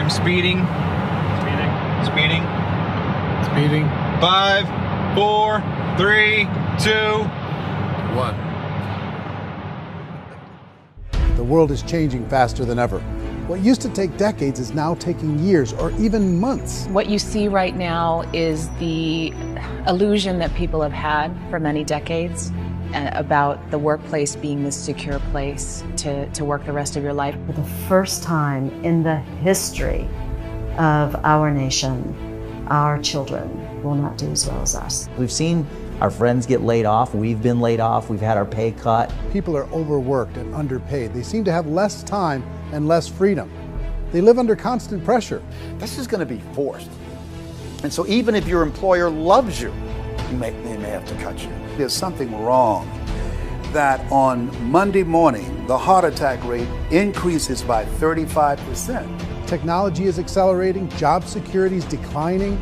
I'm speeding. Speeding. 5, 4, 3, 2, 1. The world is changing faster than ever. What used to take decades is now taking years or even months. What you see right now is the illusion that people have had for many decades about the workplace being this secure place to work the rest of your life. For the first time in the history of our nation, our children will not do as well as us. We've seen our friends get laid off. We've been laid off. We've had our pay cut. People are overworked and underpaid. They seem to have less time and less freedom. They live under constant pressure. This is going to be forced. And so even if your employer loves you, they may have to cut you. There's something wrong that on Monday morning, the heart attack rate increases by 35%. Technology is accelerating, job security is declining.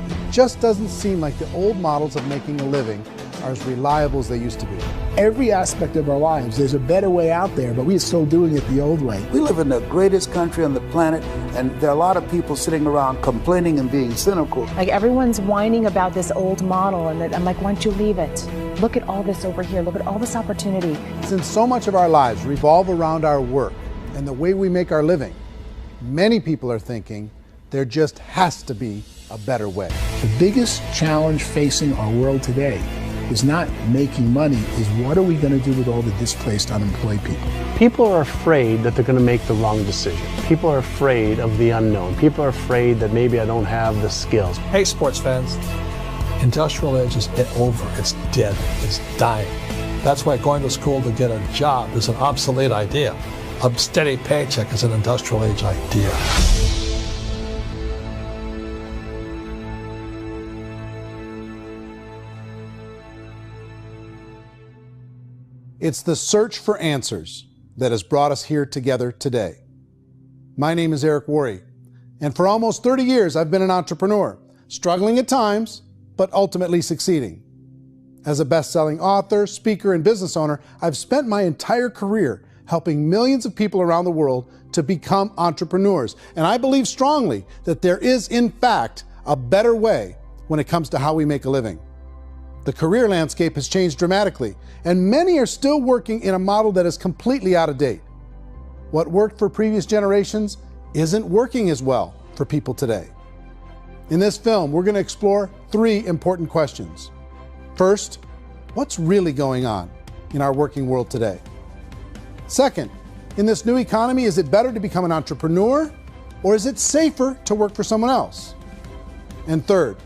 It just doesn't seem like the old models of making a living are as reliable as they used to be. Every aspect of our lives, there's a better way out there, but we're still doing it the old way. We live in the greatest country on the planet, and there are a lot of people sitting around complaining and being cynical. Like everyone's whining about this old model, and I'm like, why don't you leave it? Look at all this over here. Look at all this opportunity. Since so much of our lives revolve around our work and the way we make our living, many people are thinking there just has to be a better way. The biggest challenge facing our world today is not making money, is what are we going to do with all the displaced, unemployed people? People are afraid that they're going to make the wrong decision. People are afraid of the unknown. People are afraid that maybe I don't have the skills. Hey, sports fans, industrial age is over. It's dead. It's dying. That's why going to school to get a job is an obsolete idea. A steady paycheck is an industrial age idea. It's the search for answers that has brought us here together today. My name is Eric Wore, and for almost 30 years I've been an entrepreneur, struggling at times, but ultimately succeeding. As a best-selling author, speaker, and business owner, I've spent my entire career helping millions of people around the world to become entrepreneurs. And I believe strongly that there is, in fact, a better way when it comes to how we make a living. The career landscape has changed dramatically, and many are still working in a model that is completely out of date. What worked for previous generations isn't working as well for people today. In this film, we're going to explore 3 important questions. First, what's really going on in our working world today? Second, in this new economy, is it better to become an entrepreneur, or is it safer to work for someone else? And third,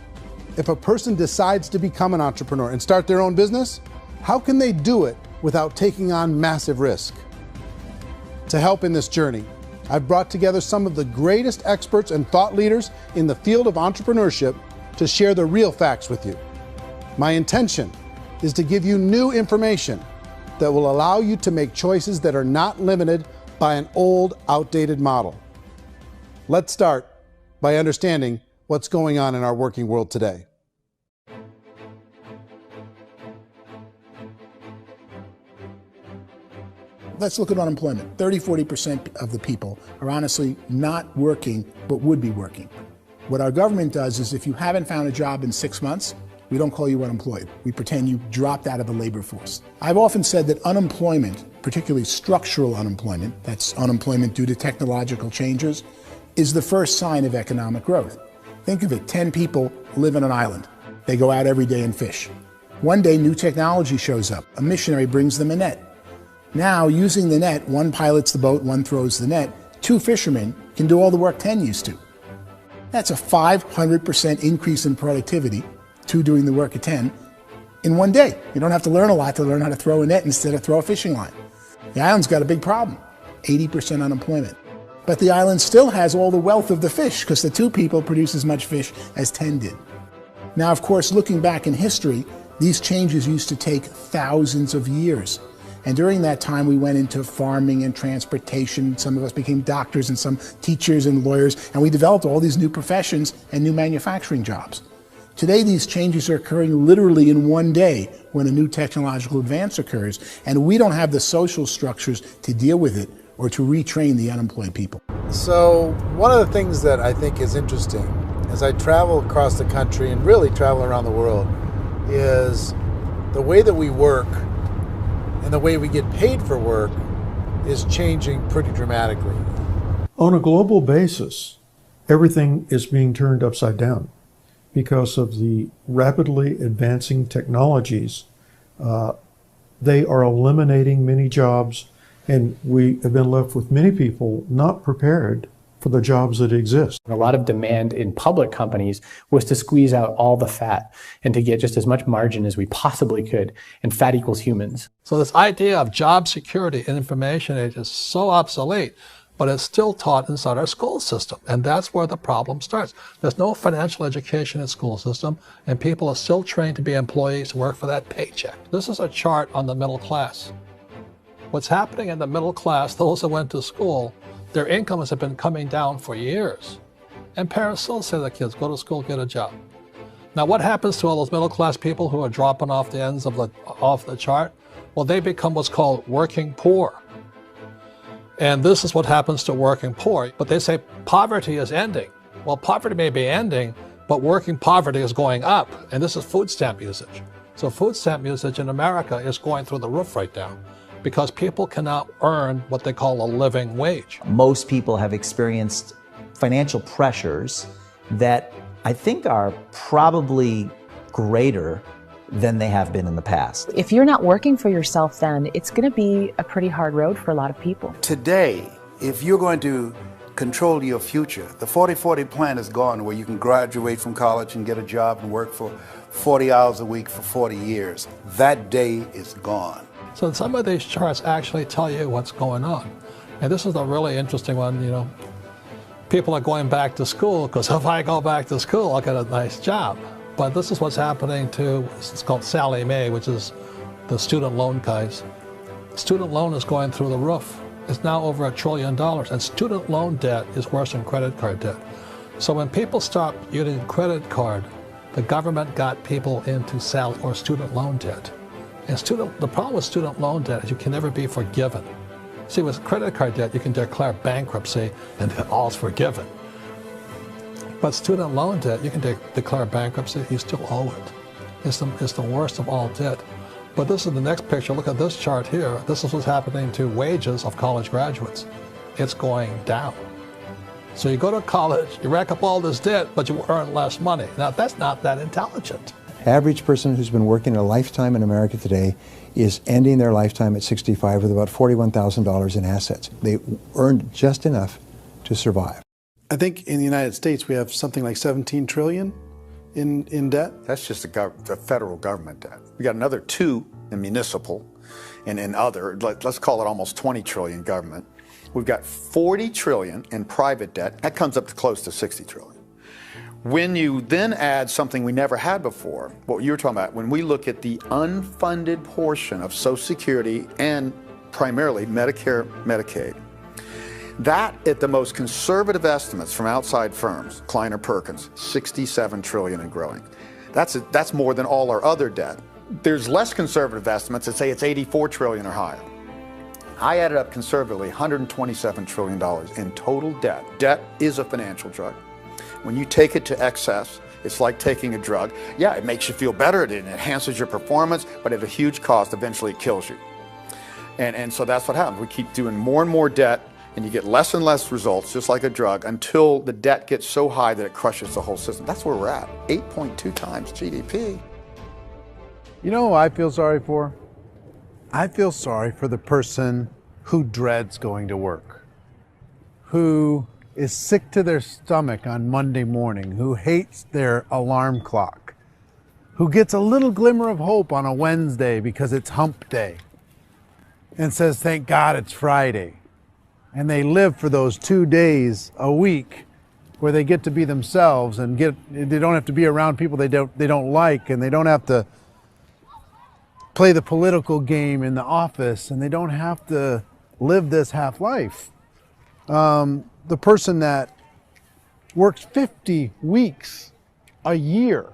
if a person decides to become an entrepreneur and start their own business, how can they do it without taking on massive risk? To help in this journey, I've brought together some of the greatest experts and thought leaders in the field of entrepreneurship to share the real facts with you. My intention is to give you new information that will allow you to make choices that are not limited by an old, outdated model. Let's start by understanding what's going on in our working world today. Let's look at unemployment. 30–40% of the people are honestly not working, but would be working. What our government does is if you haven't found a job in 6 months, we don't call you unemployed. We pretend you dropped out of the labor force. I've often said that unemployment, particularly structural unemployment, that's unemployment due to technological changes, is the first sign of economic growth. Think of it, 10 people live on an island. They go out every day and fish. One day, new technology shows up. A missionary brings them a net. Now, using the net, one pilots the boat, one throws the net. 2 fishermen can do all the work 10 used to. That's a 500% increase in productivity, 2 doing the work of 10, in one day. You don't have to learn a lot to learn how to throw a net instead of throw a fishing line. The island's got a big problem, 80% unemployment. But the island still has all the wealth of the fish because the 2 people produce as much fish as 10 did. Now, of course, looking back in history, these changes used to take thousands of years. And during that time, we went into farming and transportation. Some of us became doctors and some teachers and lawyers, and we developed all these new professions and new manufacturing jobs. Today, these changes are occurring literally in one day when a new technological advance occurs, and we don't have the social structures to deal with it or to retrain the unemployed people. So one of the things that I think is interesting as I travel across the country and really travel around the world is the way that we work and the way we get paid for work is changing pretty dramatically. On a global basis, everything is being turned upside down because of the rapidly advancing technologies. They are eliminating many jobs, and we have been left with many people not prepared for the jobs that exist. A lot of demand in public companies was to squeeze out all the fat and to get just as much margin as we possibly could, and fat equals humans. So this idea of job security in information age is so obsolete, but it's still taught inside our school system, and that's where the problem starts. There's no financial education in the school system, and people are still trained to be employees who work for that paycheck. This is a chart on the middle class. What's happening in the middle class, those that went to school, their incomes have been coming down for years. And parents still say to their kids, go to school, get a job. Now what happens to all those middle class people who are dropping off the ends of the chart? Well, they become what's called working poor. And this is what happens to working poor. But they say poverty is ending. Well, poverty may be ending, but working poverty is going up. And this is food stamp usage. So food stamp usage in America is going through the roof right now, because people cannot earn what they call a living wage. Most people have experienced financial pressures that I think are probably greater than they have been in the past. If you're not working for yourself, then it's going to be a pretty hard road for a lot of people. Today, if you're going to control your future, the 40-40 plan is gone, where you can graduate from college and get a job and work for 40 hours a week for 40 years. That day is gone. So some of these charts actually tell you what's going on. And this is a really interesting one. You know, people are going back to school because if I go back to school, I'll get a nice job. But this is what's happening to, it's called Sallie Mae, which is the student loan guys. Student loan is going through the roof. It's now over $1 trillion, and student loan debt is worse than credit card debt. So when people stopped using credit card, the government got people into student loan debt. And the problem with student loan debt is you can never be forgiven. See, with credit card debt, you can declare bankruptcy and then all's forgiven. But student loan debt, you can declare bankruptcy, you still owe it. It's the worst of all debt. But this is the next picture. Look at this chart here. This is what's happening to wages of college graduates. It's going down. So you go to college, you rack up all this debt, but you earn less money. Now, that's not that intelligent. Average person who's been working a lifetime in America today is ending their lifetime at 65 with about $41,000 in assets. They earned just enough to survive. I think in the United States we have something like 17 trillion in debt. That's just the federal government debt. We got another 2 in municipal and in other, let's call it almost 20 trillion government. We've got 40 trillion in private debt. That comes up to close to 60 trillion. When you then add something we never had before, what you were talking about, when we look at the unfunded portion of Social Security and primarily Medicare, Medicaid, that, at the most conservative estimates from outside firms, Kleiner Perkins, 67 trillion and growing. That's more than all our other debt. There's less conservative estimates that say it's 84 trillion or higher. I added up conservatively $127 trillion in total debt. Debt is a financial drug. When you take it to excess, it's like taking a drug. Yeah, it makes you feel better, it enhances your performance, but at a huge cost, eventually it kills you. And so that's what happens. We keep doing more and more debt, and you get less and less results, just like a drug, until the debt gets so high that it crushes the whole system. That's where we're at, 8.2 times GDP. You know who I feel sorry for? I feel sorry for the person who dreads going to work, who is sick to their stomach on Monday morning, who hates their alarm clock, who gets a little glimmer of hope on a Wednesday because it's hump day and says, thank God it's Friday. And they live for those 2 days a week where they get to be themselves and they don't have to be around people they don't like, and they don't have to play the political game in the office, and they don't have to live this half life. The person that works 50 weeks a year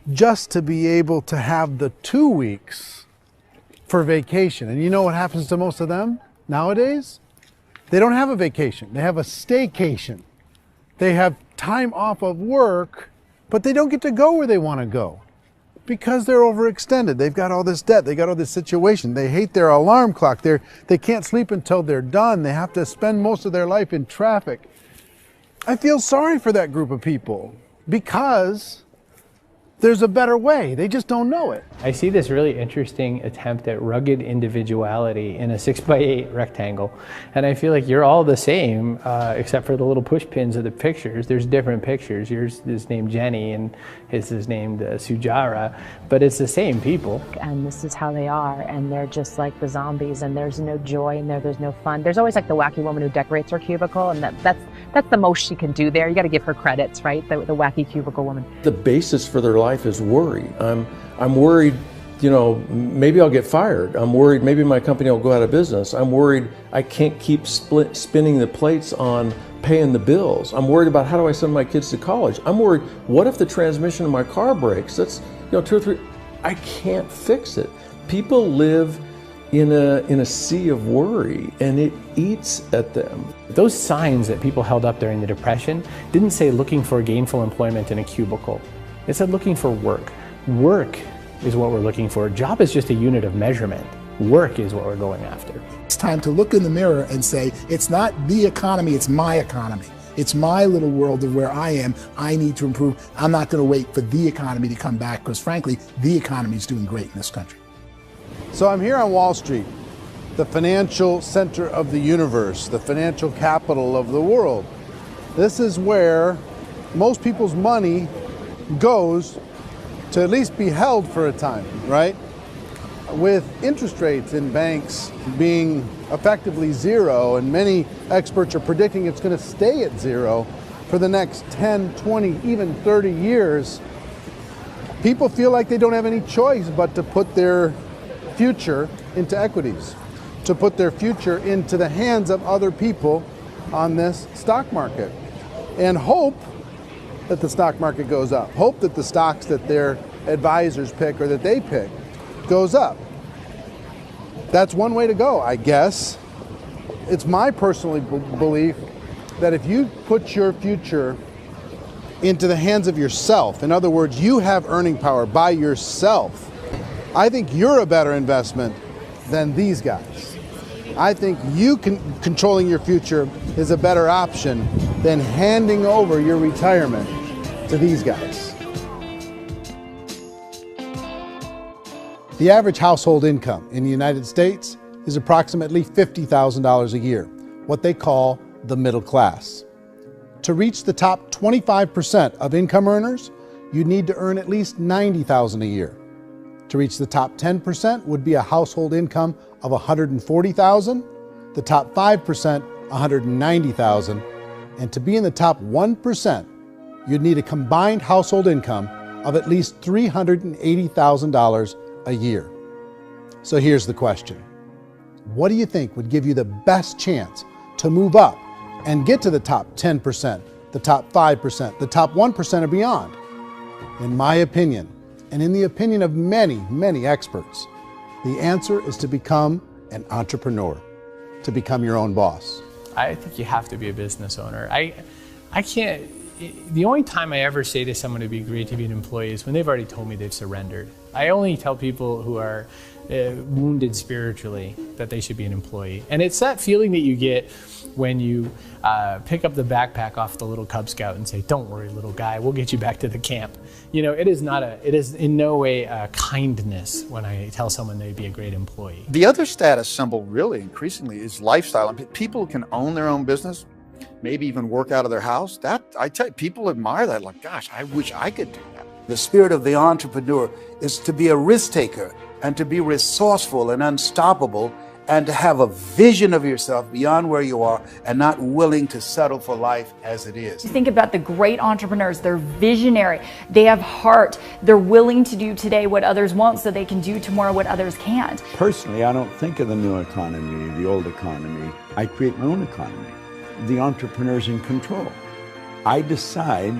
just to be able to have the 2 weeks for vacation. And you know what happens to most of them? Nowadays, they don't have a vacation. They have a staycation. They have time off of work, but they don't get to go where they want to go because they're overextended. They've got all this debt. They got all this situation. They hate their alarm clock. They can't sleep until they're done. They have to spend most of their life in traffic. I feel sorry for that group of people because there's a better way. They just don't know it. I see this really interesting attempt at rugged individuality in a 6x8 rectangle. And I feel like you're all the same, except for the little push pins of the pictures. There's different pictures. Yours is named Jenny and his is named Sujara, but it's the same people. And this is how they are, and they're just like the zombies, and there's no joy in there, there's no fun. There's always like the wacky woman who decorates her cubicle, and that's the most she can do there. You got to give her credits, right? The wacky cubicle woman. The basis for their life is worry. I'm worried, you know, maybe I'll get fired. I'm worried maybe my company will go out of business. I'm worried I can't keep spinning the plates on paying the bills. I'm worried about how do I send my kids to college. I'm worried, what if the transmission of my car breaks? That's, you know, 2 or 3, I can't fix it. People live in a sea of worry, and it eats at them. Those signs that people held up during the Depression didn't say looking for gainful employment in a cubicle. It said looking for work. Work is what we're looking for. Job is just a unit of measurement. Work is what we're going after. It's time to look in the mirror and say, it's not the economy, it's my economy. It's my little world of where I am. I need to improve. I'm not going to wait for the economy to come back because, frankly, the economy is doing great in this country. So I'm here on Wall Street, the financial center of the universe, the financial capital of the world. This is where most people's money goes to at least be held for a time, right? With interest rates in banks being effectively zero, and many experts are predicting it's going to stay at zero for the next 10, 20, even 30 years, people feel like they don't have any choice but to put their future into equities, to put their future into the hands of other people on this stock market, and hope that the stock market goes up, hope that the stocks that their advisors pick or that they pick goes up. That's one way to go, I guess. It's my personal belief that if you put your future into the hands of yourself, in other words, you have earning power by yourself, I think you're a better investment than these guys. I think you controlling your future is a better option than handing over your retirement to these guys. The average household income in the United States is approximately $50,000 a year, what they call the middle class. To reach the top 25% of income earners, you'd need to earn at least $90,000 a year. To reach the top 10% would be a household income of $140,000, the top 5%, $190,000, and to be in the top 1%, you'd need a combined household income of at least $380,000 a year. So here's the question. What do you think would give you the best chance to move up and get to the top 10%, the top 5%, the top 1% or beyond? In my opinion, and in the opinion of many, many experts, the answer is to become an entrepreneur, to become your own boss. I think you have to be a business owner. I can't, the only time I ever say to someone it'd be great to be an employee is when they've already told me they've surrendered. I only tell people who are wounded spiritually that they should be an employee. And it's that feeling that you get when you pick up the backpack off the little Cub Scout and say, "Don't worry, little guy, we'll get you back to the camp." You know, it is in no way a kindness when I tell someone they'd be a great employee. The other status symbol really increasingly is lifestyle. And people can own their own business, maybe even work out of their house. That, I tell you, people admire that. Like, gosh, I wish I could do that. The spirit of the entrepreneur is to be a risk taker and to be resourceful and unstoppable and to have a vision of yourself beyond where you are and not willing to settle for life as it is. Think about the great entrepreneurs. They're visionary. They have heart. They're willing to do today what others won't so they can do tomorrow what others can't. Personally, I don't think of the new economy, the old economy. I create my own economy. The entrepreneur's in control. I decide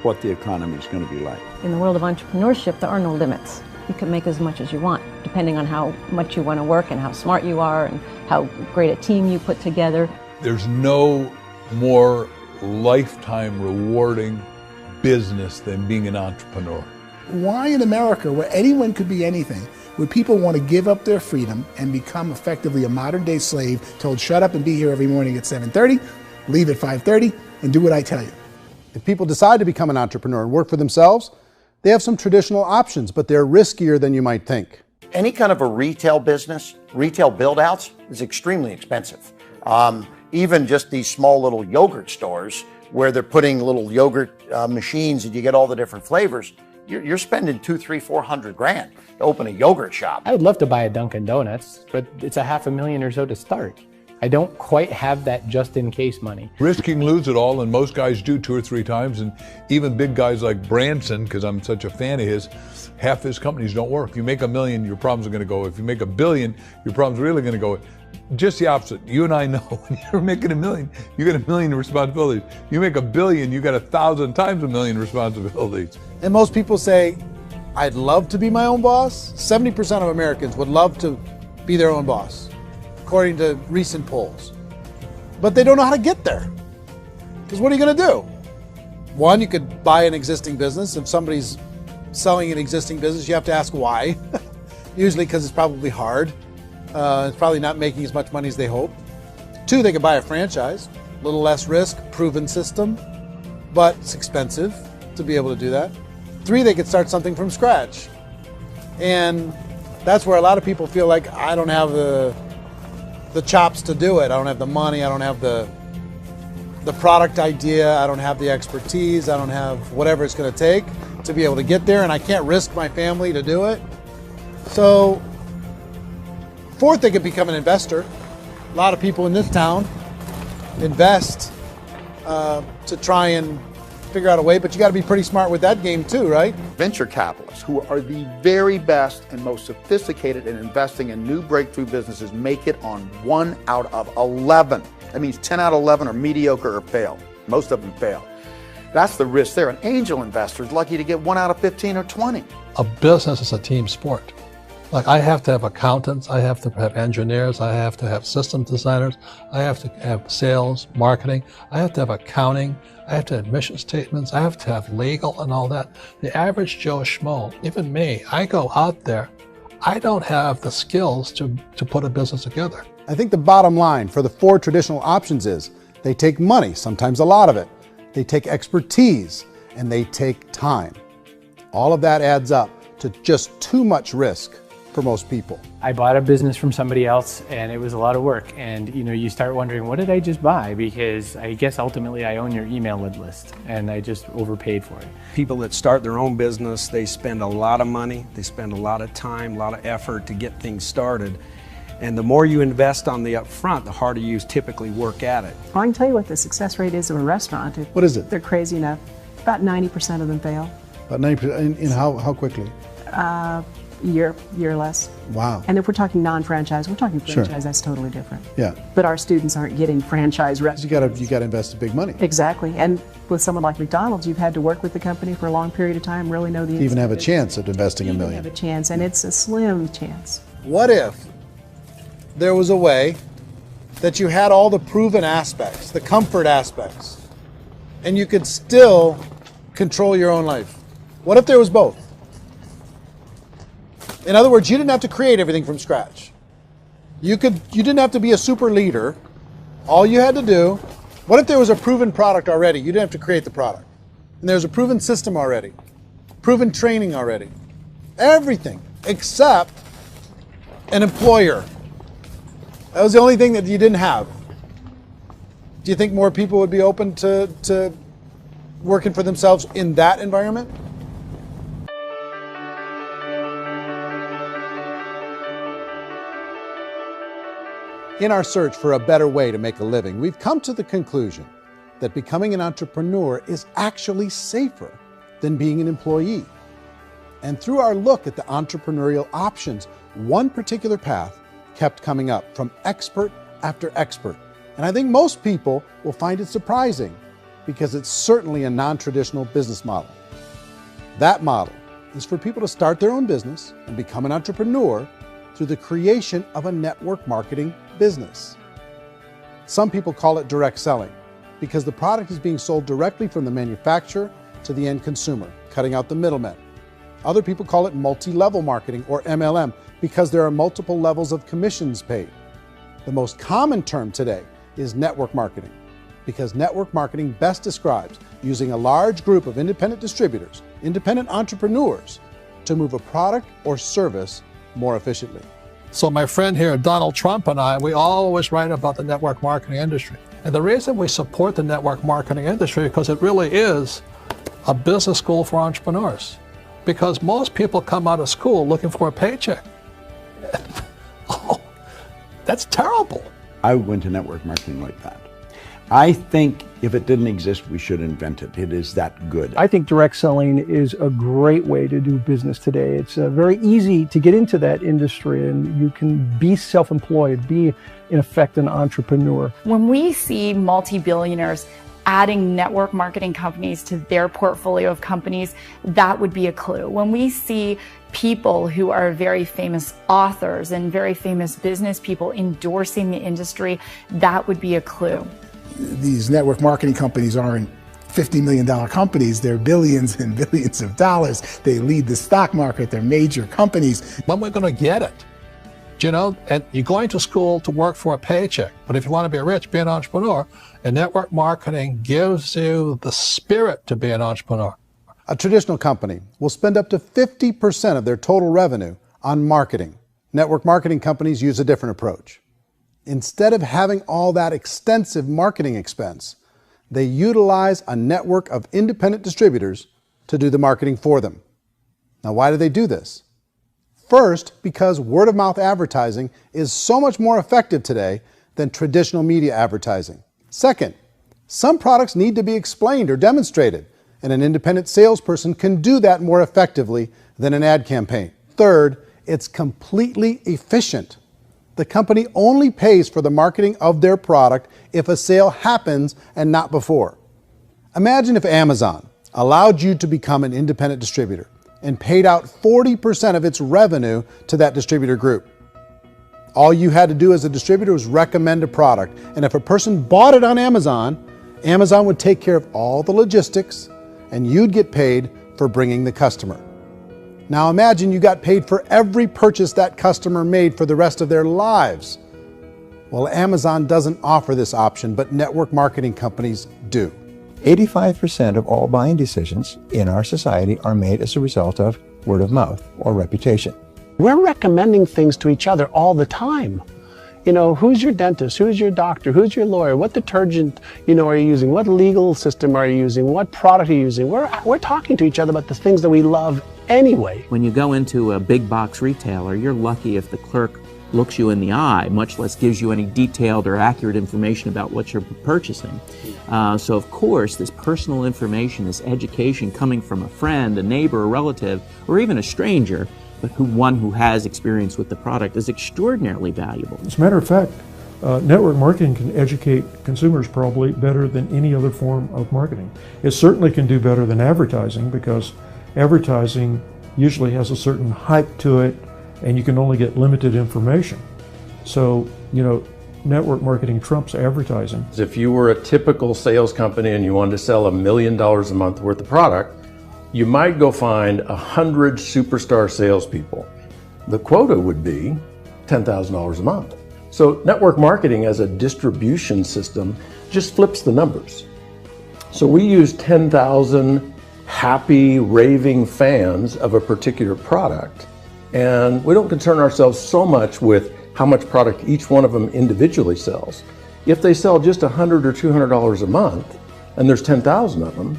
what the economy is going to be like. In the world of entrepreneurship, there are no limits. You can make as much as you want, depending on how much you want to work and how smart you are and how great a team you put together. There's no more lifetime rewarding business than being an entrepreneur. Why in America, where anyone could be anything, would people want to give up their freedom and become effectively a modern-day slave, told shut up and be here every morning at 7:30, leave at 5:30, and do what I tell you? If people decide to become an entrepreneur and work for themselves, they have some traditional options, but they're riskier than you might think. Any kind of a retail business, retail build-outs, is extremely expensive. Even just these small little yogurt stores where they're putting little yogurt machines and you get all the different flavors, you're spending $200,000, $300,000, $400,000 to open a yogurt shop. I would love to buy a Dunkin' Donuts, but it's $500,000 or so to start. I don't quite have that just in case money. Risking lose it all, and most guys do 2 or 3 times, and even big guys like Branson, because I'm such a fan of his, half his companies don't work. If you make $1 million, your problems are going to go. If you make $1 billion, your problem's really going to go. Just the opposite. You and I know when you're making $1 million, you get $1 million responsibilities. You make $1 billion, you got 1,000 times $1 million responsibilities. And most people say, I'd love to be my own boss. 70% of Americans would love to be their own boss, according to recent polls. But they don't know how to get there. Because what are you going to do? One, you could buy an existing business. If somebody's selling an existing business, you have to ask why. Usually because it's probably hard. It's probably not making as much money as they hope. 2, they could buy a franchise. A little less risk, proven system, but it's expensive to be able to do that. 3, they could start something from scratch. And that's where a lot of people feel like, I don't have the chops to do it. I don't have the money. I don't have the product idea. I don't have the expertise. I don't have whatever it's going to take to be able to get there, and I can't risk my family to do it. So 4th, they could become an investor. A lot of people in this town invest to try and figure out a way, but you got to be pretty smart with that game too, right? Venture capitalists, who are the very best and most sophisticated in investing in new breakthrough businesses, make it on 1 out of 11. That means 10 out of 11 are mediocre or fail. Most of them fail. That's the risk there. An angel investor is lucky to get 1 out of 15 or 20. A business is a team sport. Like, I have to have accountants, I have to have engineers, I have to have system designers, I have to have sales, marketing, I have to have accounting, I have to have mission statements, I have to have legal and all that. The average Joe Schmo, even me, I go out there, I don't have the skills to put a business together. I think the bottom line for the 4 traditional options is they take money, sometimes a lot of it. They take expertise, and they take time. All of that adds up to just too much risk for most people. I bought a business from somebody else and it was a lot of work. And you start wondering, what did I just buy? Because I guess ultimately I own your email list and I just overpaid for it. People that start their own business, they spend a lot of money, they spend a lot of time, a lot of effort to get things started. And the more you invest on the upfront, the harder you typically work at it. I can tell you what the success rate is of a restaurant. What is it? They're crazy enough. About 90% of them fail. About 90%, in how quickly? Year less. Wow. And if we're talking non-franchise, we're talking franchise, Sure. That's totally different. Yeah. But our students aren't getting franchise restaurants. You got to invest big money. Exactly. And with someone like McDonald's, you've had to work with the company for a long period of time, really know the You even have a business. chance at investing $1 million. Have a chance, and it's a slim chance. What if there was a way that you had all the proven aspects, the comfort aspects, and you could still control your own life? What if there was both? In other words, you didn't have to create everything from scratch. You didn't have to be a super leader. All you had to do, what if there was a proven product already? You didn't have to create the product. And there's a proven system already, proven training already. Everything except an employer. That was the only thing that you didn't have. Do you think more people would be open to working for themselves in that environment? In our search for a better way to make a living, we've come to the conclusion that becoming an entrepreneur is actually safer than being an employee. And through our look at the entrepreneurial options, one particular path kept coming up from expert after expert. And I think most people will find it surprising because it's certainly a non-traditional business model. That model is for people to start their own business and become an entrepreneur through the creation of a network marketing business. Some people call it direct selling because the product is being sold directly from the manufacturer to the end consumer, cutting out the middlemen. Other people call it multi-level marketing, or MLM, because there are multiple levels of commissions paid. The most common term today is network marketing, because network marketing best describes using a large group of independent distributors, independent entrepreneurs, to move a product or service more efficiently. So my friend here, Donald Trump, and I, we always write about the network marketing industry. And the reason we support the network marketing industry is because it really is a business school for entrepreneurs. Because most people come out of school looking for a paycheck. Oh, that's terrible. I went to network marketing like that. I think if it didn't exist, we should invent it. It is that good. I think direct selling is a great way to do business today. It's very easy to get into that industry, and you can be self-employed, be in effect an entrepreneur. When we see multi-billionaires adding network marketing companies to their portfolio of companies, that would be a clue. When we see people who are very famous authors and very famous business people endorsing the industry, that would be a clue. These network marketing companies aren't $50 million companies, they're billions and billions of dollars. They lead the stock market, they're major companies. When we're going to get it? You know, and you're going to school to work for a paycheck, but if you want to be rich, be an entrepreneur, and network marketing gives you the spirit to be an entrepreneur. A traditional company will spend up to 50% of their total revenue on marketing. Network marketing companies use a different approach. Instead of having all that extensive marketing expense, they utilize a network of independent distributors to do the marketing for them. Now, why do they do this? First, because word-of-mouth advertising is so much more effective today than traditional media advertising. Second, some products need to be explained or demonstrated, and an independent salesperson can do that more effectively than an ad campaign. Third, it's completely efficient. The company only pays for the marketing of their product if a sale happens and not before. Imagine if Amazon allowed you to become an independent distributor and paid out 40% of its revenue to that distributor group. All you had to do as a distributor was recommend a product, and if a person bought it on Amazon, Amazon would take care of all the logistics, and you'd get paid for bringing the customer. Now imagine you got paid for every purchase that customer made for the rest of their lives. Well, Amazon doesn't offer this option, but network marketing companies do. 85% of all buying decisions in our society are made as a result of word of mouth or reputation. We're recommending things to each other all the time. You know, who's your dentist? Who's your doctor? Who's your lawyer? What detergent, are you using? What legal system are you using? What product are you using? We're talking to each other about the things that we love anyway. When you go into a big box retailer, you're lucky if the clerk looks you in the eye, much less gives you any detailed or accurate information about what you're purchasing. So of course, this personal information, this education coming from a friend, a neighbor, a relative, or even a stranger, but one who has experience with the product is extraordinarily valuable. As a matter of fact, network marketing can educate consumers probably better than any other form of marketing. It certainly can do better than advertising, because advertising usually has a certain hype to it, and you can only get limited information. So, network marketing trumps advertising. If you were a typical sales company and you wanted to sell $1 million a month worth of product, you might go find 100 superstar salespeople. The quota would be $10,000 a month. So network marketing as a distribution system just flips the numbers. So we use 10,000 happy, raving fans of a particular product, and we don't concern ourselves so much with how much product each one of them individually sells. If they sell just $100 or $200 a month, and there's 10,000 of them,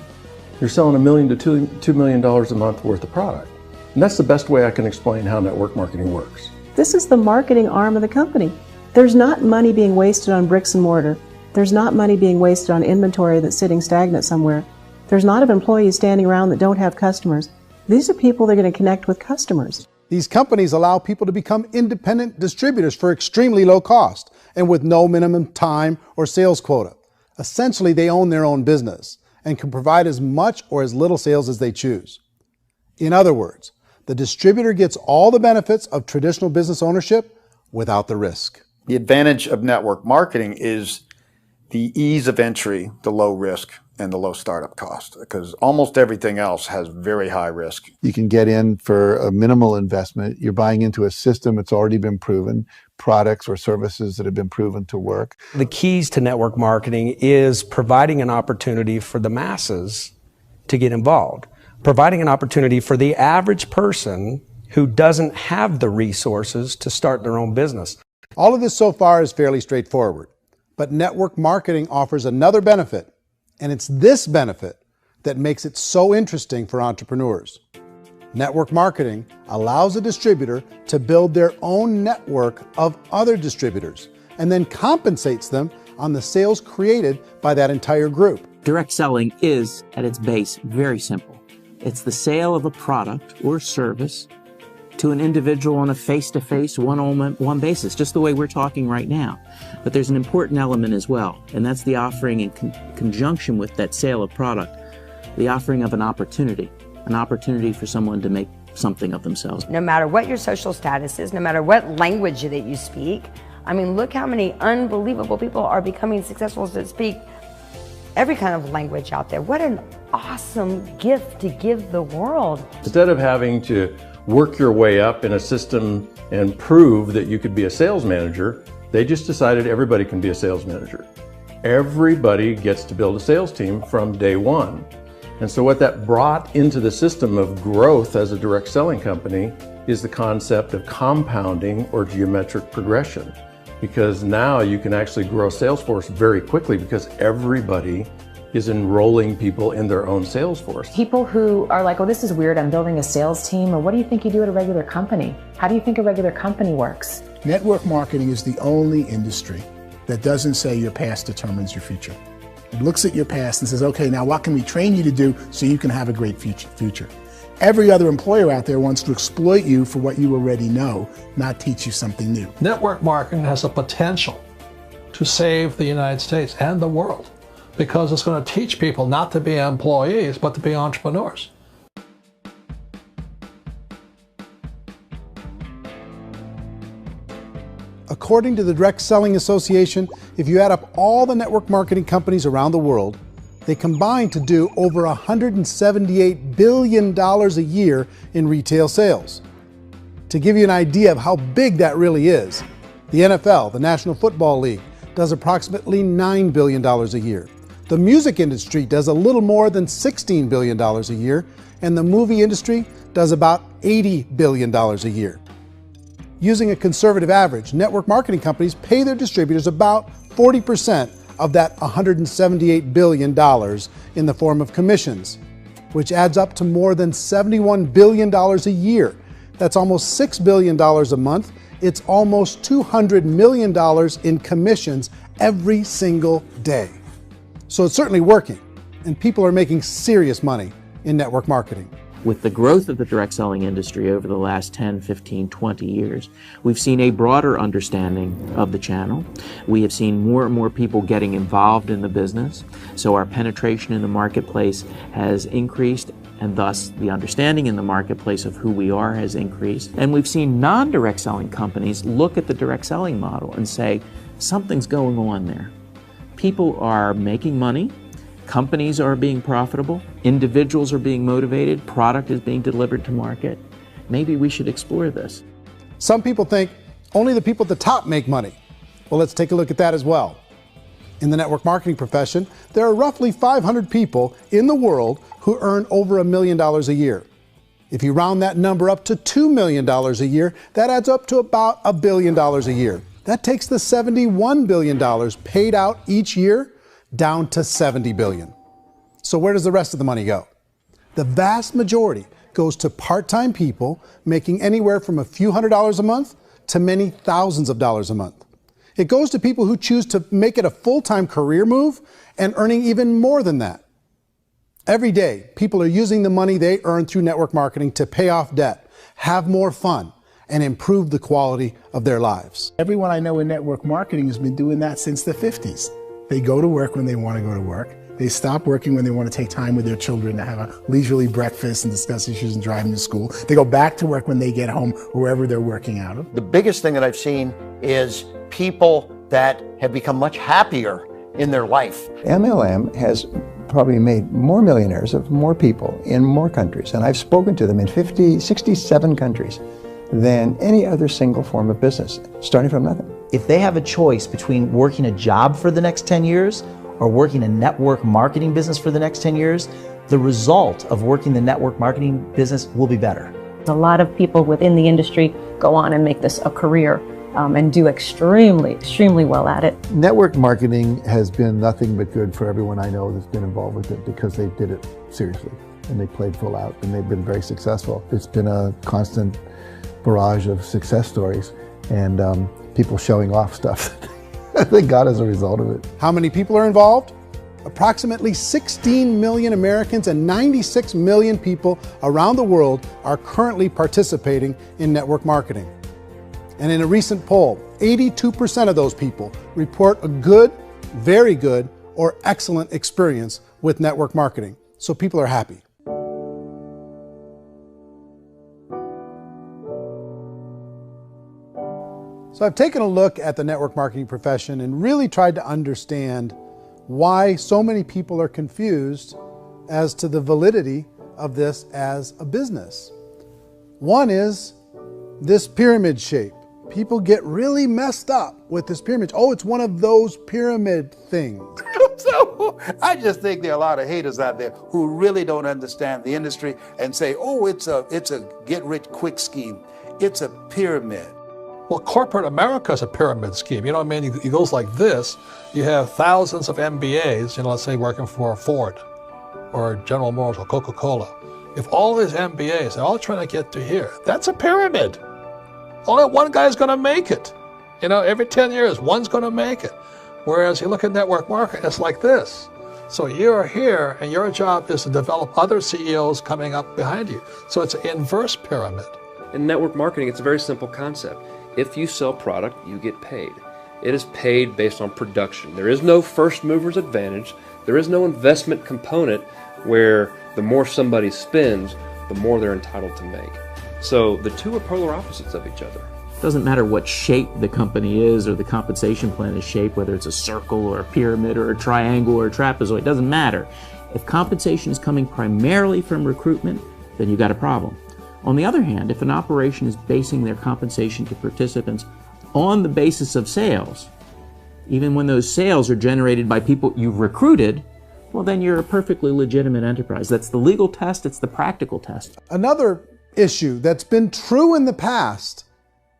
you're selling $1 million to $2 million a month worth of product. And that's the best way I can explain how network marketing works. This is the marketing arm of the company. There's not money being wasted on bricks and mortar. There's not money being wasted on inventory that's sitting stagnant somewhere. There's not of employees standing around that don't have customers. These are people that are going to connect with customers. These companies allow people to become independent distributors for extremely low cost and with no minimum time or sales quota. Essentially, they own their own business and can provide as much or as little sales as they choose. In other words, The distributor gets all the benefits of traditional business ownership without the risk. The advantage of network marketing is the ease of entry, the low risk, and the low startup cost, because almost everything else has very high risk. You can get in for a minimal investment. You're buying into a system that's already been proven, products or services that have been proven to work. The keys to network marketing is providing an opportunity for the masses to get involved, providing an opportunity for the average person who doesn't have the resources to start their own business. All of this so far is fairly straightforward, but network marketing offers another benefit, and it's this benefit that makes it so interesting for entrepreneurs. Network marketing allows a distributor to build their own network of other distributors and then compensates them on the sales created by that entire group. Direct selling is, at its base, very simple. It's the sale of a product or service to an individual on a face-to-face, one-on-one basis, just the way we're talking right now. But there's an important element as well, and that's the offering in conjunction with that sale of product, the offering of an opportunity for someone to make something of themselves. No matter what your social status is, no matter what language that you speak, I mean, look how many unbelievable people are becoming successful that speak every kind of language out there. What an awesome gift to give the world. Instead of having to work your way up in a system and prove that you could be a sales manager, they just decided everybody can be a sales manager. Everybody gets to build a sales team from day one. And so what that brought into the system of growth as a direct selling company is the concept of compounding or geometric progression. Because now you can actually grow a sales force very quickly because everybody is enrolling people in their own sales force. People who are like, oh, this is weird, I'm building a sales team, or what do you think you do at a regular company? How do you think a regular company works? Network marketing is the only industry that doesn't say your past determines your future. It looks at your past and says, okay, now what can we train you to do so you can have a great future? Every other employer out there wants to exploit you for what you already know, not teach you something new. Network marketing has a potential to save the United States and the world because it's going to teach people not to be employees, but to be entrepreneurs. According to the Direct Selling Association, if you add up all the network marketing companies around the world, they combine to do over $178 billion a year in retail sales. To give you an idea of how big that really is, the NFL, the National Football League, does approximately $9 billion a year. The music industry does a little more than $16 billion a year, and the movie industry does about $80 billion a year. Using a conservative average, network marketing companies pay their distributors about 40% of that $178 billion in the form of commissions, which adds up to more than $71 billion a year. That's almost $6 billion a month. It's almost $200 million in commissions every single day. So it's certainly working, and people are making serious money in network marketing. With the growth of the direct selling industry over the last 10, 15, 20 years, we've seen a broader understanding of the channel. We have seen more and more people getting involved in the business, so our penetration in the marketplace has increased, and thus the understanding in the marketplace of who we are has increased. And we've seen non-direct selling companies look at the direct selling model and say, something's going on there. People are making money. Companies are being profitable, individuals are being motivated, product is being delivered to market. Maybe we should explore this. Some people think only the people at the top make money. Well, let's take a look at that as well. In the network marketing profession, there are roughly 500 people in the world who earn over $1 million a year. If you round that number up to $2 million a year, that adds up to about $1 billion a year. That takes the $71 billion paid out each year down to $70 billion. So where does the rest of the money go? The vast majority goes to part-time people making anywhere from a few $100s a month to many thousands of dollars a month. It goes to people who choose to make it a full-time career move and earning even more than that. Every day, people are using the money they earn through network marketing to pay off debt, have more fun, and improve the quality of their lives. Everyone I know in network marketing has been doing that since the 50s. They go to work when they want to go to work. They stop working when they want to take time with their children to have a leisurely breakfast and discuss issues and driving to school. They go back to work when they get home, wherever they're working out of. The biggest thing that I've seen is people that have become much happier in their life. MLM has probably made more millionaires of more people in more countries, and I've spoken to them in 67 countries, than any other single form of business, starting from nothing. If they have a choice between working a job for the next 10 years or working a network marketing business for the next 10 years, the result of working the network marketing business will be better. A lot of people within the industry go on and make this a career and do extremely well at it. Network marketing has been nothing but good for everyone I know that's been involved with it because they did it seriously and they played full out and they've been very successful. It's been a constant barrage of success stories and people showing off stuff that they got as a result of it. How many people are involved? Approximately 16 million Americans and 96 million people around the world are currently participating in network marketing. And in a recent poll, 82% of those people report a good, very good, or excellent experience with network marketing. So people are happy. So I've taken a look at the network marketing profession and really tried to understand why so many people are confused as to the validity of this as a business. One is this pyramid shape. People get really messed up with this pyramid. Oh, it's one of those pyramid things. So I just think there are a lot of haters out there who really don't understand the industry and say, oh, it's a get-rich-quick scheme. It's a pyramid. Well, corporate America is a pyramid scheme. You know what I mean? It goes like this. You have thousands of MBAs, let's say working for Ford or General Motors or Coca-Cola. If all these MBAs, they're all trying to get to here, that's a pyramid. Only one guy's going to make it. Every 10 years, one's going to make it. Whereas you look at network marketing, it's like this. So you're here, and your job is to develop other CEOs coming up behind you. So it's an inverse pyramid. In network marketing, it's a very simple concept. If you sell product, you get paid. It is paid based on production. There is no first mover's advantage. There is no investment component where the more somebody spends, the more they're entitled to make. So the two are polar opposites of each other. It doesn't matter what shape the company is or the compensation plan is shaped, whether it's a circle or a pyramid or a triangle or a trapezoid, it doesn't matter. If compensation is coming primarily from recruitment, then you've got a problem. On the other hand, if an operation is basing their compensation to participants on the basis of sales, even when those sales are generated by people you've recruited, well, then you're a perfectly legitimate enterprise. That's the legal test, it's the practical test. Another issue that's been true in the past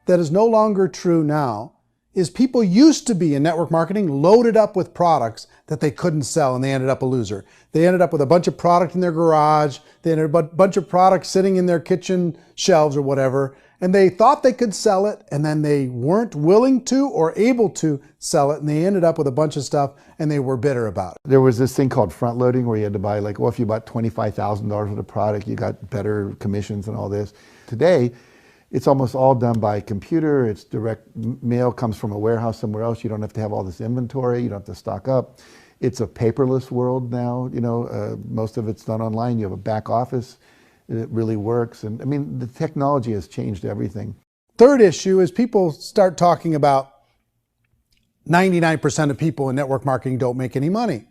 that is no longer true now is people used to be in network marketing loaded up with products that they couldn't sell and they ended up a loser. They ended up with a bunch of product in their garage, they ended up with a bunch of products sitting in their kitchen shelves or whatever, and they thought they could sell it and then they weren't willing to or able to sell it and they ended up with a bunch of stuff and they were bitter about it. There was this thing called front loading where you had to buy if you bought $25,000 worth of product, you got better commissions and all this. Today, it's almost all done by computer. It's direct mail comes from a warehouse somewhere else. You don't have to have all this inventory. You don't have to stock up. It's a paperless world now. Most of it's done online. You have a back office. It really works. And the technology has changed everything. Third issue is people start talking about 99% of people in network marketing don't make any money.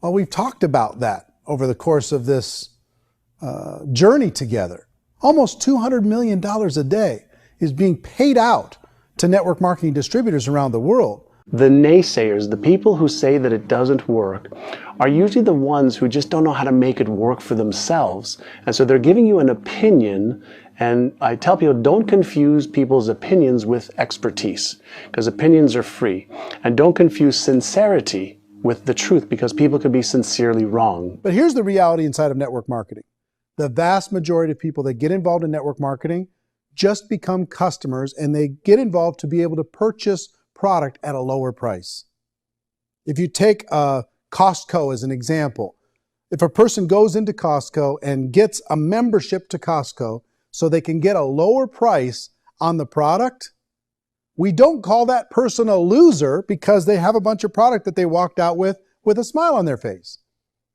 Well, we've talked about that over the course of this journey together. Almost $200 million a day is being paid out to network marketing distributors around the world. The naysayers, the people who say that it doesn't work, are usually the ones who just don't know how to make it work for themselves. And so they're giving you an opinion, and I tell people, don't confuse people's opinions with expertise, because opinions are free. And don't confuse sincerity with the truth, because people could be sincerely wrong. But here's the reality inside of network marketing. The vast majority of people that get involved in network marketing just become customers and they get involved to be able to purchase product at a lower price. If you take Costco as an example, if a person goes into Costco and gets a membership to Costco so they can get a lower price on the product, we don't call that person a loser because they have a bunch of product that they walked out with with a smile on their face.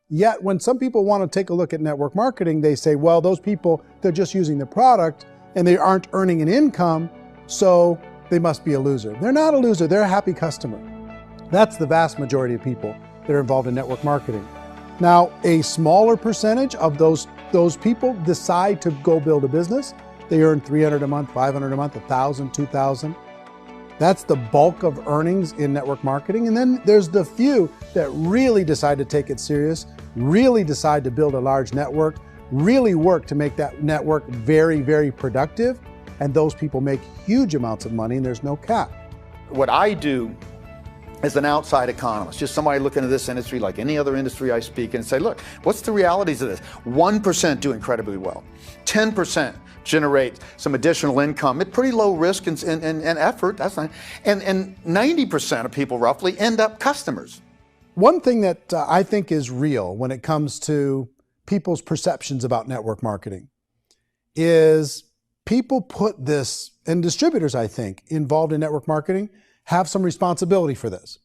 Yet when some people want to take a look at network marketing, they say, well, those people, they're just using the product and they aren't earning an income, so they must be a loser. They're not a loser, they're a happy customer. That's the vast majority of people that are involved in network marketing. Now, a smaller percentage of those people decide to go build a business. They earn $300 a month, $500 a month, $1,000, $2,000. That's the bulk of earnings in network marketing. And then there's the few that really decide to take it serious, really decide to build a large network, really work to make that network very, very productive. And those people make huge amounts of money and there's no cap. What I do as an outside economist, just somebody looking at this industry like any other industry I speak and say, look, what's the realities of this? 1% do incredibly well. 10% generate some additional income at pretty low risk and effort. That's not, and 90% of people roughly end up customers. One thing that I think is real when it comes to people's perceptions about network marketing is people put this, and distributors, I think, involved in network marketing have some responsibility for this.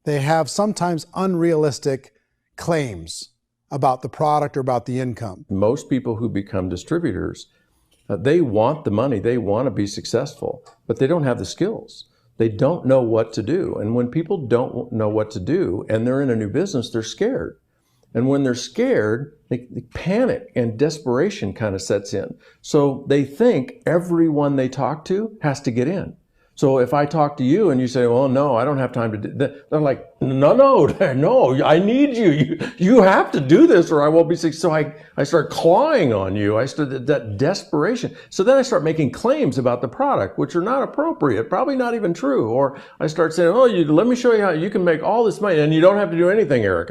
They have sometimes unrealistic claims about the product or about the income. Most people who become distributors, they want the money, they want to be successful, but they don't have the skills. They don't know what to do. And when people don't know what to do and they're in a new business, they're scared. And when they're scared, they panic and desperation kind of sets in. So they think everyone they talk to has to get in. So if I talk to you and you say, well, no, I don't have time to do that, they're like, no, I need you. You have to do this or I won't be successful. So I start clawing on you. I start that desperation. So then I start making claims about the product, which are not appropriate, probably not even true. Or I start saying, oh, let me show you how you can make all this money and you don't have to do anything, Eric.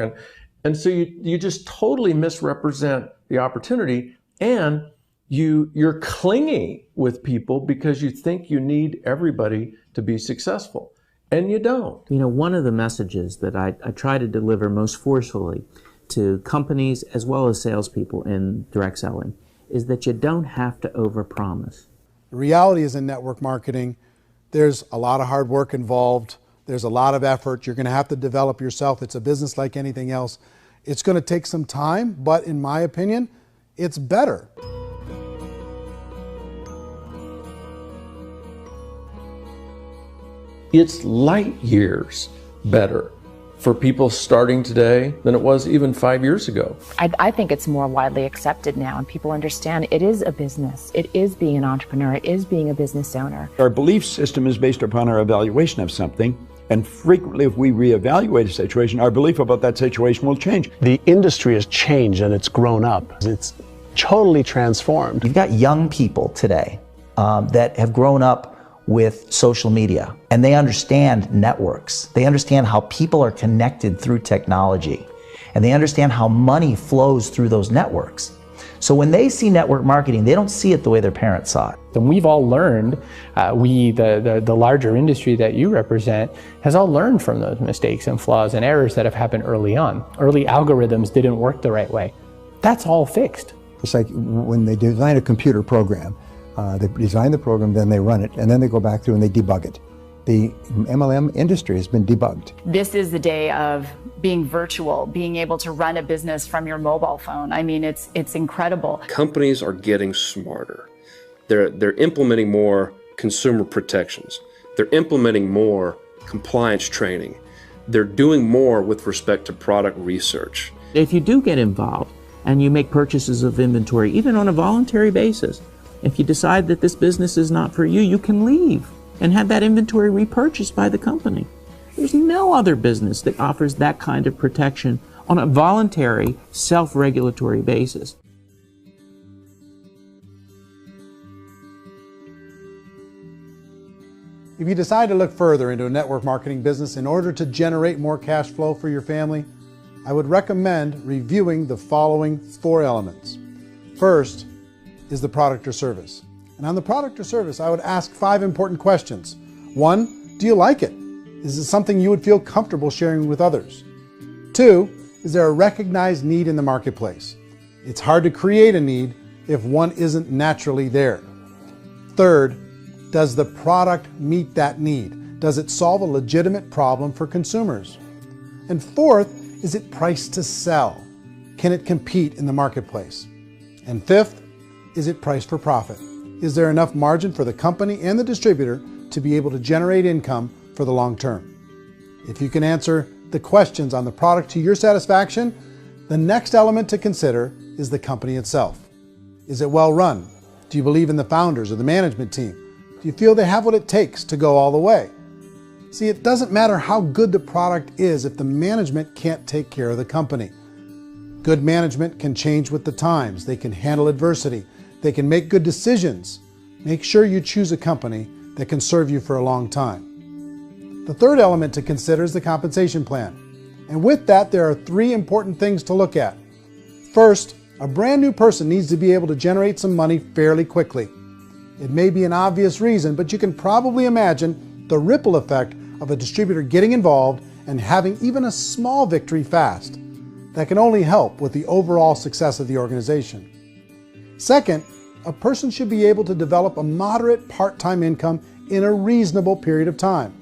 And so you just totally misrepresent the opportunity, and you're clingy with people because you think you need everybody to be successful, and you don't. You know, one of the messages that I try to deliver most forcefully to companies as well as salespeople in direct selling is that you don't have to overpromise. The reality is in network marketing, there's a lot of hard work involved. There's a lot of effort. You're going to have to develop yourself. It's a business like anything else. It's going to take some time, but in my opinion, it's better. It's light years better for people starting today than it was even 5 years ago. I think it's more widely accepted now, and people understand it is a business. It is being an entrepreneur. It is being a business owner. Our belief system is based upon our evaluation of something. And frequently, if we reevaluate a situation, our belief about that situation will change. The industry has changed and it's grown up. It's totally transformed. You've got young people today that have grown up with social media, and they understand networks. They understand how people are connected through technology, and they understand how money flows through those networks. So when they see network marketing, they don't see it the way their parents saw it. And we've all learned, the larger industry that you represent, has all learned from those mistakes and flaws and errors that have happened early on. Early algorithms didn't work the right way. That's all fixed. It's like when they design a computer program, they design the program, then they run it, and then they go back through and they debug it. The MLM industry has been debugged. This is the day of being virtual, being able to run a business from your mobile phone. I mean, it's incredible. Companies are getting smarter. They're implementing more consumer protections. They're implementing more compliance training. They're doing more with respect to product research. If you do get involved and you make purchases of inventory, even on a voluntary basis, if you decide that this business is not for you, you can leave and have that inventory repurchased by the company. There's no other business that offers that kind of protection on a voluntary, self-regulatory basis. If you decide to look further into a network marketing business in order to generate more cash flow for your family, I would recommend reviewing the following 4 elements. First is the product or service. And on the product or service, I would ask 5 important questions. 1, do you like it? Is it something you would feel comfortable sharing with others? 2, is there a recognized need in the marketplace? It's hard to create a need if one isn't naturally there. 3rd, does the product meet that need? Does it solve a legitimate problem for consumers? And 4th, Is it priced to sell? Can it compete in the marketplace? And fifth, is it priced for profit? Is there enough margin for the company and the distributor to be able to generate income for the long term? If you can answer the questions on the product to your satisfaction, the next element to consider is the company itself. Is it well run? Do you believe in the founders or the management team? Do you feel they have what it takes to go all the way? See, it doesn't matter how good the product is if the management can't take care of the company. Good management can change with the times. They can handle adversity. They can make good decisions. Make sure you choose a company that can serve you for a long time. The third element to consider is the compensation plan. And with that, there are three important things to look at. First, a brand new person needs to be able to generate some money fairly quickly. It may be an obvious reason, but you can probably imagine the ripple effect of a distributor getting involved and having even a small victory fast. That can only help with the overall success of the organization. Second, a person should be able to develop a moderate part-time income in a reasonable period of time.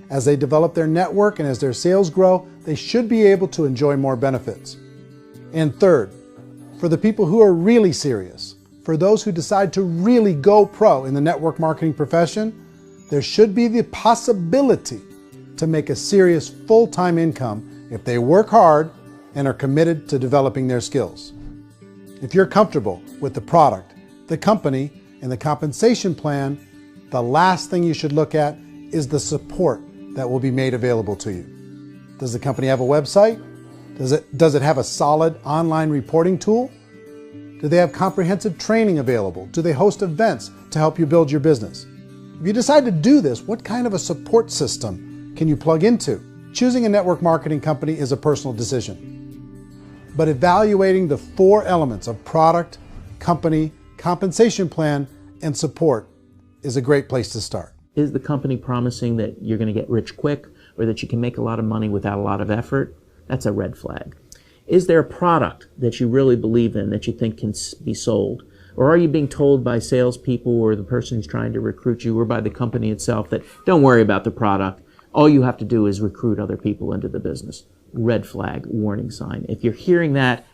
As they develop their network and as their sales grow, they should be able to enjoy more benefits. And third, for the people who are really serious, for those who decide to really go pro in the network marketing profession, there should be the possibility to make a serious full-time income if they work hard and are committed to developing their skills. If you're comfortable with the product, the company, and the compensation plan, the last thing you should look at is the support that will be made available to you. Does the company have a website? Does it have a solid online reporting tool? Do they have comprehensive training available? Do they host events to help you build your business? If you decide to do this, what kind of a support system can you plug into? Choosing a network marketing company is a personal decision. But evaluating the four elements of product, company, compensation plan, and support is a great place to start. Is the company promising that you're going to get rich quick or that you can make a lot of money without a lot of effort? That's a red flag. Is there a product that you really believe in that you think can be sold? Or are you being told by salespeople or the person who's trying to recruit you or by the company itself that don't worry about the product, all you have to do is recruit other people into the business? Red flag, warning sign. If you're hearing that,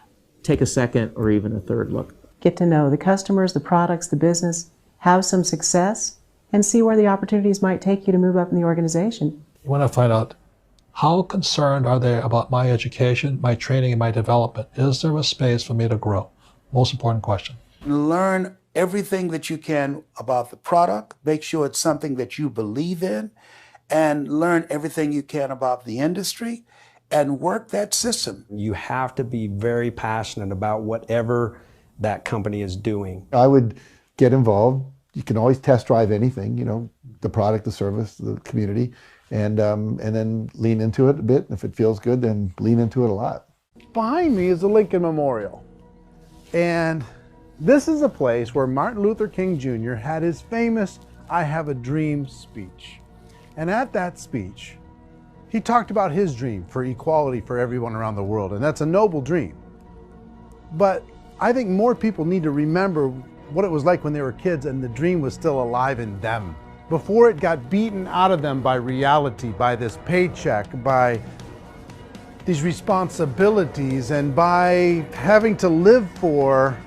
take a second or even a third look. Get to know the customers, the products, the business, have some success, and see where the opportunities might take you to move up in the organization. You want to find out how concerned are they about my education, my training, and my development? Is there a space for me to grow? Most important question. Learn everything that you can about the product. Make sure it's something that you believe in, and learn everything you can about the industry and work that system. You have to be very passionate about whatever that company is doing. I would get involved. You can always test drive anything, you know, the product, the service, the community, and then lean into it a bit. If it feels good, then lean into it a lot. Behind me is the Lincoln Memorial. And this is a place where Martin Luther King Jr. had his famous "I Have a Dream" speech. And at that speech, he talked about his dream for equality for everyone around the world, and that's a noble dream. But I think more people need to remember what it was like when they were kids and the dream was still alive in them, before it got beaten out of them by reality, by this paycheck, by these responsibilities, and by having to live for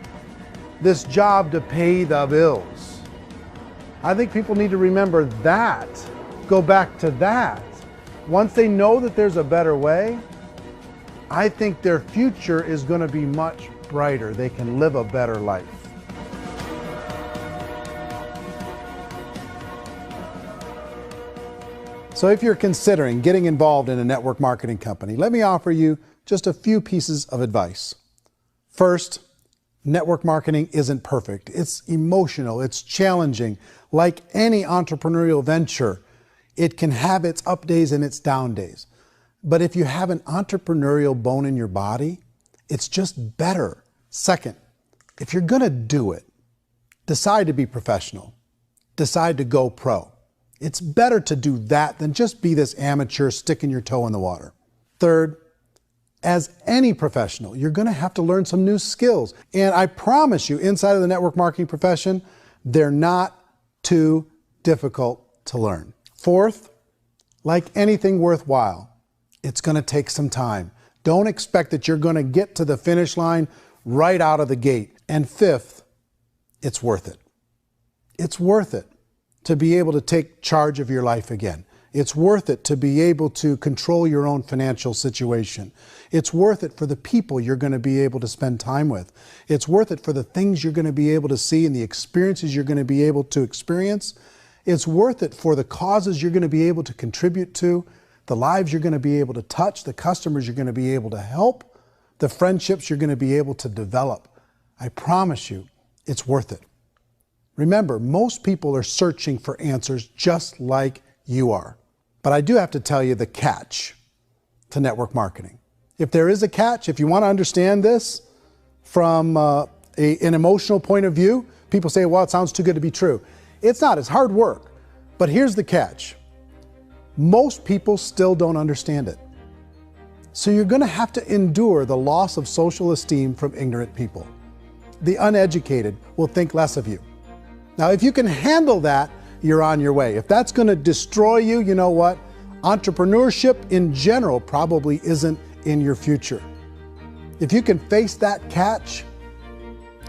this job to pay the bills. I think people need to remember that, go back to that. Once they know that there's a better way, I think their future is going to be much brighter. They can live a better life. So if you're considering getting involved in a network marketing company, let me offer you just a few pieces of advice. First, network marketing isn't perfect. It's emotional, it's challenging. Like any entrepreneurial venture, it can have its up days and its down days. But if you have an entrepreneurial bone in your body, it's just better. Second, if you're gonna do it, decide to be professional. Decide to go pro. It's better to do that than just be this amateur sticking your toe in the water. Third, as any professional, you're gonna have to learn some new skills. And I promise you, inside of the network marketing profession, they're not too difficult to learn. Fourth, like anything worthwhile, it's gonna take some time. Don't expect that you're going to get to the finish line right out of the gate. And fifth, it's worth it. It's worth it to be able to take charge of your life again. It's worth it to be able to control your own financial situation. It's worth it for the people you're going to be able to spend time with. It's worth it for the things you're going to be able to see and the experiences you're going to be able to experience. It's worth it for the causes you're going to be able to contribute to, the lives you're going to be able to touch, the customers you're going to be able to help, the friendships you're going to be able to develop. I promise you, it's worth it. Remember, most people are searching for answers just like you are. But I do have to tell you the catch to network marketing. If there is a catch, if you want to understand this from an emotional point of view, people say, well, it sounds too good to be true. It's not, it's hard work. But here's the catch. Most people still don't understand it. So you're going to have to endure the loss of social esteem from ignorant people. The uneducated will think less of you. Now, if you can handle that, you're on your way. If that's going to destroy you, you know what? Entrepreneurship in general probably isn't in your future. If you can face that catch,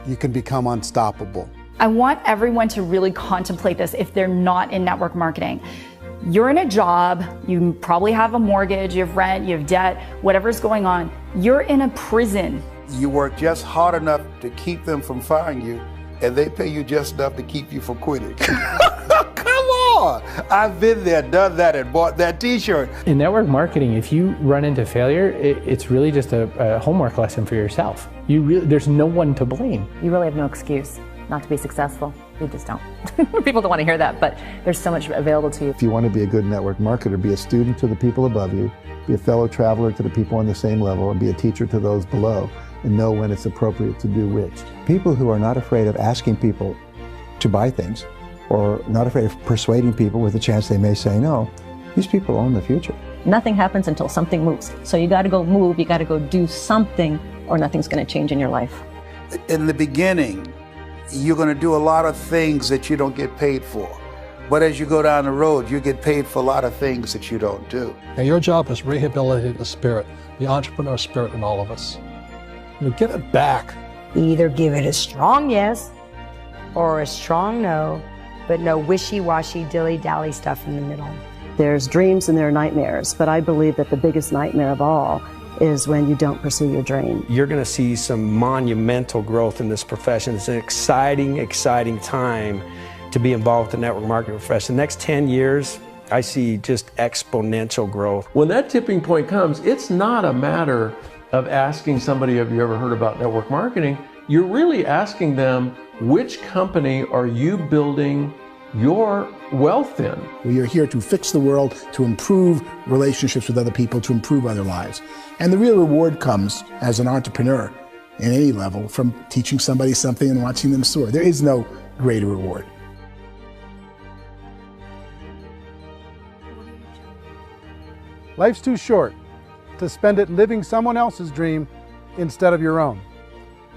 you can become unstoppable. I want everyone to really contemplate this if they're not in network marketing. You're in a job, you probably have a mortgage, you have rent, you have debt, whatever's going on. You're in a prison. You work just hard enough to keep them from firing you, and they pay you just enough to keep you from quitting. Come on! I've been there, done that, and bought that t-shirt. In network marketing, if you run into failure, it's really just a homework lesson for yourself. There's no one to blame. You really have no excuse not to be successful. You just don't. People don't want to hear that, but there's so much available to you. If you want to be a good network marketer, be a student to the people above you, be a fellow traveler to the people on the same level, and be a teacher to those below, and know when it's appropriate to do which. People who are not afraid of asking people to buy things, or not afraid of persuading people with a chance they may say no, these people own the future. Nothing happens until something moves. So you got to go move, you got to go do something, or nothing's going to change in your life. In the beginning, you're going to do a lot of things that you don't get paid for. But as you go down the road, you get paid for a lot of things that you don't do. And your job is rehabilitate the spirit, the entrepreneur spirit in all of us. Get it back. Either give it a strong yes or a strong no, but no wishy-washy, dilly-dally stuff in the middle. There's dreams and there are nightmares, but I believe that the biggest nightmare of all is when you don't pursue your dream. You're going to see some monumental growth in this profession. It's an exciting, exciting time to be involved with the network marketing profession. The next 10 years, I see just exponential growth. When that tipping point comes, it's not a matter of asking somebody, have you ever heard about network marketing? You're really asking them, which company are you building your wealth in? We are here to fix the world, to improve relationships with other people, to improve other lives. And the real reward comes as an entrepreneur in any level from teaching somebody something and watching them soar. There is no greater reward. Life's too short to spend it living someone else's dream instead of your own.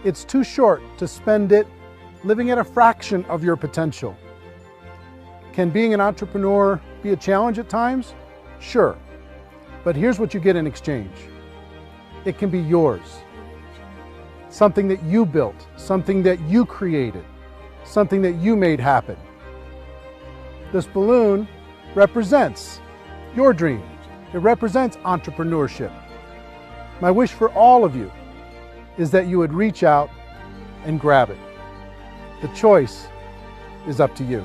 It's too short to spend it living at a fraction of your potential. Can being an entrepreneur be a challenge at times? Sure. But here's what you get in exchange. It can be yours. Something that you built, something that you created, something that you made happen. This balloon represents your dream. It represents entrepreneurship. My wish for all of you is that you would reach out and grab it. The choice is up to you.